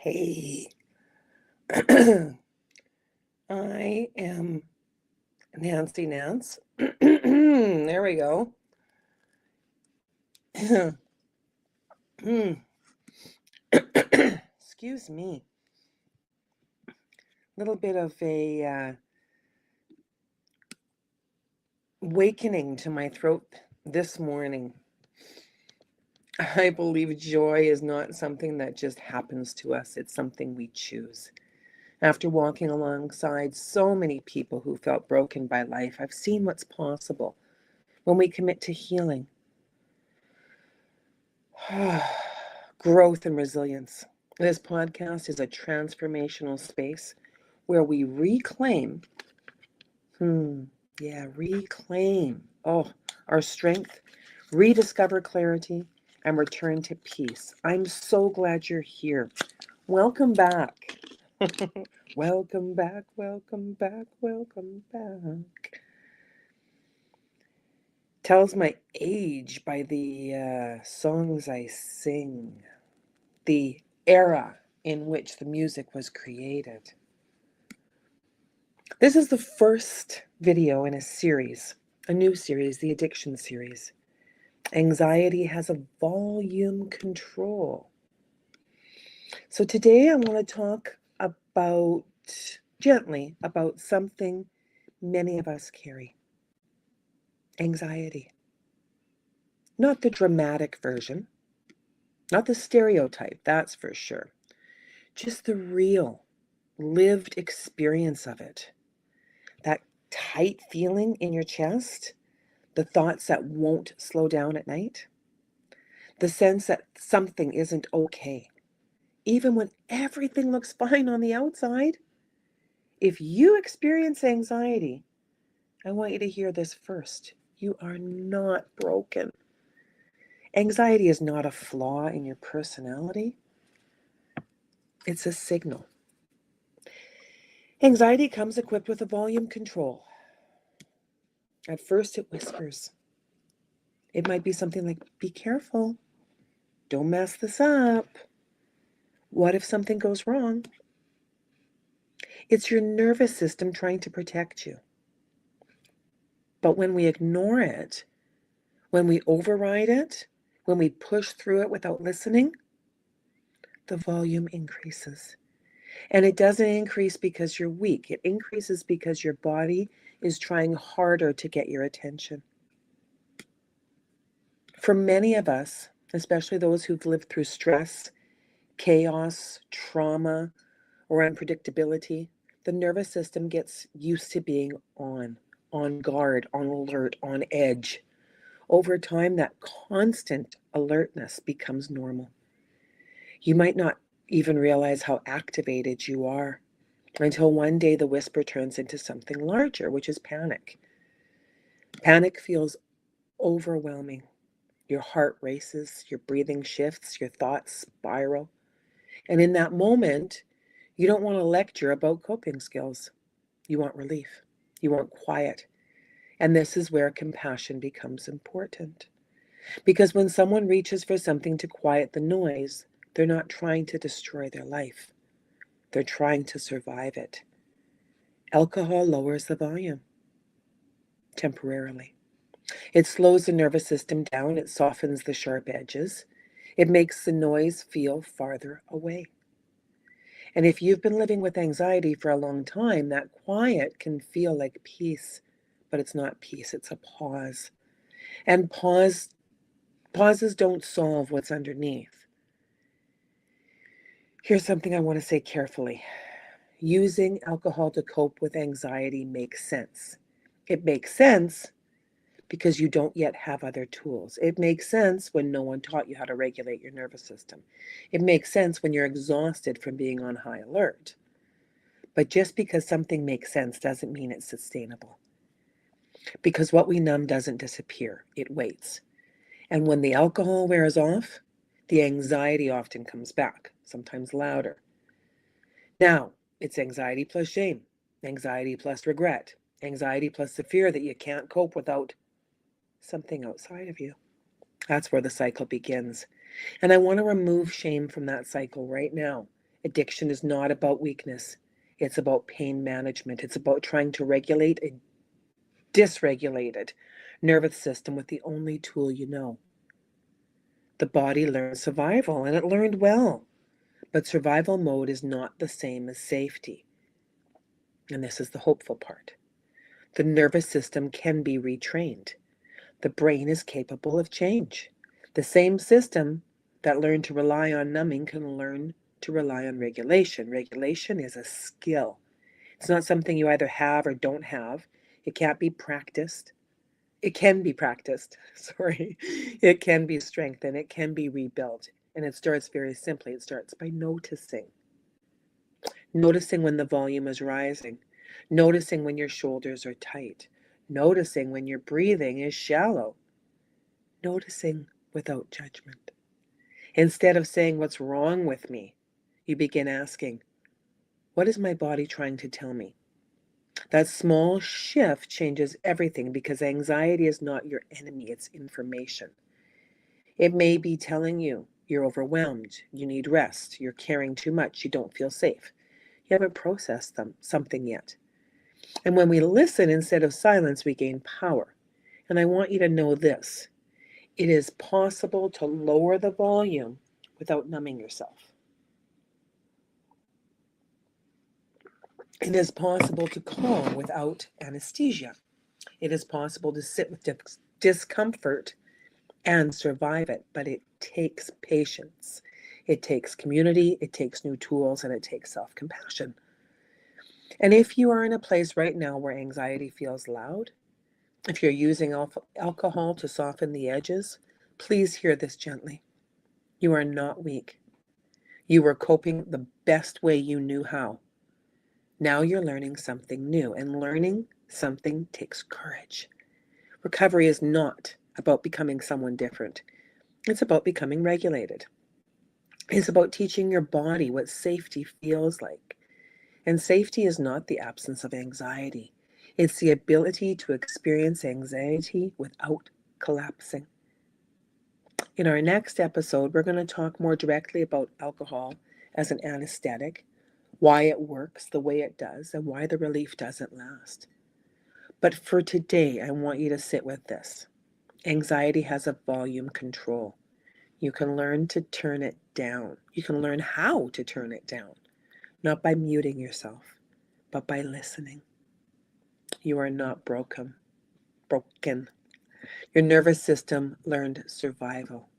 Hey, I am Nance. There we go. Excuse me. A little bit of a awakening to my throat this morning. I believe joy is not something that just happens to us, it's something we choose. After walking alongside so many people who felt broken by life, I've seen what's possible when we commit to healing, growth, and resilience. This podcast is a transformational space where we reclaim, reclaim, our strength, rediscover clarity, and return to peace. I'm so glad you're here. Welcome back. Welcome back, welcome back, welcome back. Tells my age by the songs I sing, the era in which the music was created. This is the first video in a series, a new series, the addiction series. Anxiety has a volume control. So today I want to talk gently about something many of us carry. Anxiety. Not the dramatic version, not the stereotype, that's for sure. Just the real, lived experience of it. That tight feeling in your chest, the thoughts that won't slow down at night, the sense that something isn't okay, even when everything looks fine on the outside. If you experience anxiety, I want you to hear this first. You are not broken. Anxiety is not a flaw in your personality. It's a signal. Anxiety comes equipped with a volume control. At first, it whispers. It might be something like, be careful. Don't mess this up. What if something goes wrong? It's your nervous system trying to protect you. But when we ignore it, when we override it, when we push through it without listening, the volume increases. And it doesn't increase because you're weak. It increases because your body is trying harder to get your attention. For many of us, especially those who've lived through stress, chaos, trauma, or unpredictability, the nervous system gets used to being on guard, on alert, on edge. Over time, that constant alertness becomes normal. You might not even realize how activated you are until one day the whisper turns into something larger, which is panic. Panic feels overwhelming. Your heart races, your breathing shifts, your thoughts spiral. And in that moment, you don't want to lecture about coping skills. You want relief. You want quiet. And this is where compassion becomes important. Because when someone reaches for something to quiet the noise, they're not trying to destroy their life. They're trying to survive it. Alcohol lowers the volume temporarily. It slows the nervous system down. It softens the sharp edges. It makes the noise feel farther away. And if you've been living with anxiety for a long time, that quiet can feel like peace, but it's not peace, it's a pause. And pauses don't solve what's underneath. Here's something I want to say carefully. Using alcohol to cope with anxiety makes sense. It makes sense because you don't yet have other tools. It makes sense when no one taught you how to regulate your nervous system. It makes sense when you're exhausted from being on high alert. But just because something makes sense doesn't mean it's sustainable. Because what we numb doesn't disappear, it waits. And when the alcohol wears off, the anxiety often comes back, sometimes louder. Now, it's anxiety plus shame, anxiety plus regret, anxiety plus the fear that you can't cope without something outside of you. That's where the cycle begins. And I want to remove shame from that cycle right now Addiction is not about weakness. It's about pain management. It's about trying to regulate a dysregulated nervous system with the only tool you know. The body learned survival, and it learned well. But survival mode is not the same as safety. And this is the hopeful part. The nervous system can be retrained. The brain is capable of change. The same system that learned to rely on numbing can learn to rely on regulation. Regulation is a skill. It's not something you either have or don't have. It can't be practiced. It can be practiced, sorry. It can be strengthened. It can be rebuilt. And it starts very simply. It starts by noticing. Noticing when the volume is rising. Noticing when your shoulders are tight. Noticing when your breathing is shallow. Noticing without judgment. Instead of saying, "What's wrong with me?" you begin asking, "What is my body trying to tell me?" That small shift changes everything because anxiety is not your enemy, it's information. It may be telling you you're overwhelmed, you need rest, you're caring too much, you don't feel safe. You haven't processed something yet. And when we listen instead of silence, we gain power. And I want you to know this. It is possible to lower the volume without numbing yourself. It is possible to calm without anesthesia. It is possible to sit with discomfort and survive it, but it takes patience. It takes community, it takes new tools, and it takes self-compassion. And if you are in a place right now where anxiety feels loud, if you're using alcohol to soften the edges, please hear this gently. You are not weak. You were coping the best way you knew how. Now you're learning something new, and learning something takes courage. Recovery is not about becoming someone different. It's about becoming regulated. It's about teaching your body what safety feels like. And safety is not the absence of anxiety. It's the ability to experience anxiety without collapsing. In our next episode, we're going to talk more directly about alcohol as an anesthetic, why it works the way it does, and why the relief doesn't last. But for today, I want you to sit with this. Anxiety has a volume control. You can learn to turn it down. You can learn how to turn it down, not by muting yourself, but by listening. You are not broken. Your nervous system learned survival.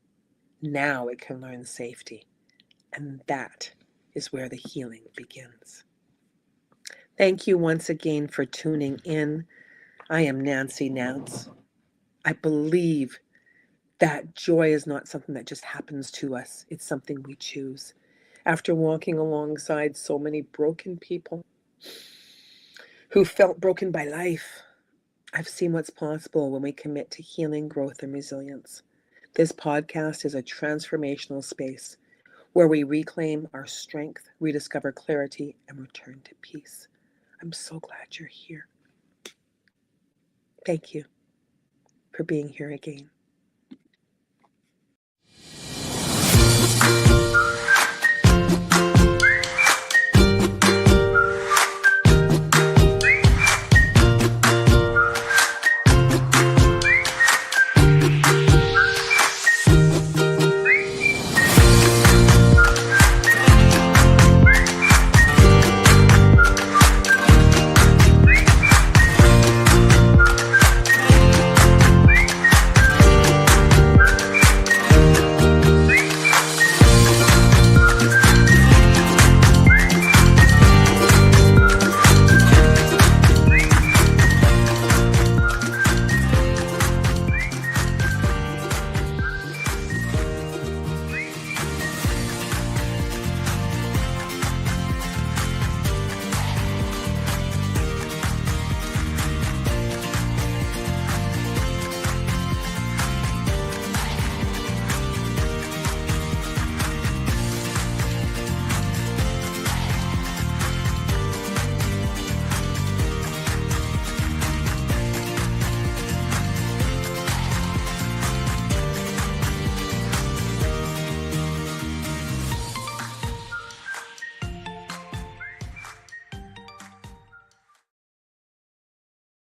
Now it can learn safety. And that is where the healing begins. Thank you once again for tuning in. I am Nance. I believe that joy is not something that just happens to us. It's something we choose. After walking alongside so many broken people who felt broken by life, I've seen what's possible when we commit to healing, growth, and resilience. This podcast is a transformational space where we reclaim our strength, rediscover clarity, and return to peace. I'm so glad you're here. Thank you for being here again.